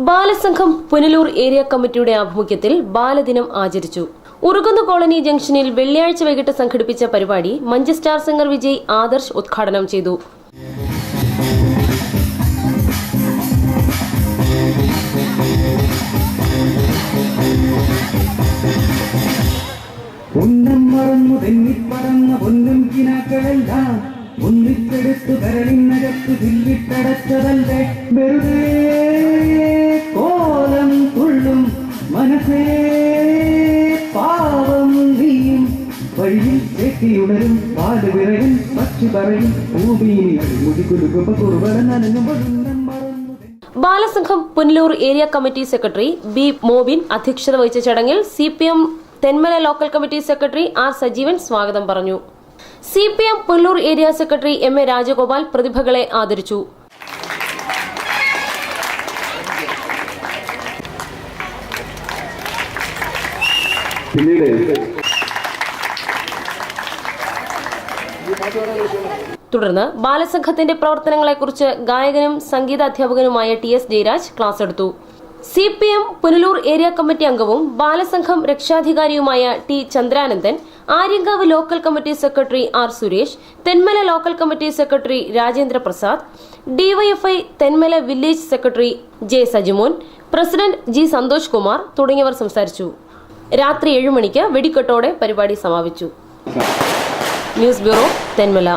Balasangham Punalur area കമ്മിറ്റിയുടെ ആഭിമുഖ്യത്തിൽ ബാലദിനം ആചരിച്ചു. ഉറുകുന്ന് കോളനി ജംഗ്ഷനിൽ വെള്ളിയാഴ്ച വൈകിട്ട് സംഘടിപ്പിച്ച പരിപാടി Munch star singer Vijay Adarsh ഉദ്ഘാടനം ചെയ്തു. ഒന്നിച്ചെടുത്തു കരളിനകത്തു ചില്ലിട്ടടച്ചതല്ലേ വെറുതെ കോലം തുള്ളും മനസ്സേ പാവം നീയും വഴിയിൽ ചേക്കിയുണരും പാല് വിറയും പക്ഷി പറയും ഭൂമിയിൽ മുടികുലുകുറുവട നനങ്ങുമ്പോൾ. Balasangham Punalur area committee secretary B Mobin അധ്യക്ഷത വഹിച്ച ചടങ്ങിൽ CPM Thenmala local committee secretary R Sajeevan സ്വാഗതം പറഞ്ഞു. CPM Punalur area secretary MA Rajagopal പ്രതിഭകളെ ആദരിച്ചു. തുടർന്ന് ബാലസംഘത്തിന്റെ പ്രവർത്തനങ്ങളെക്കുറിച്ച് ഗായകനും സംഗീതാധ്യാപകനുമായ TS ജയരാജ് ക്ലാസ് എടുത്തു. CPM പുനലൂർ ഏരിയ കമ്മിറ്റി അംഗവും ബാലസംഘം രക്ഷാധികാരിയുമായ T Chandranandan, Aryankavu local committee secretary R Suresh, Thenmala local committee secretary Rajendra Prasad, DYFI Thenmala village secretary J Sajimon, president G Santhosh Kumar തുടങ്ങിയവർ സംസാരിച്ചു. രാത്രി 7 മണിക്ക് വെടിക്കെട്ടോടെ പരിപാടി സമാപിച്ചു. News bureau, Thenmala.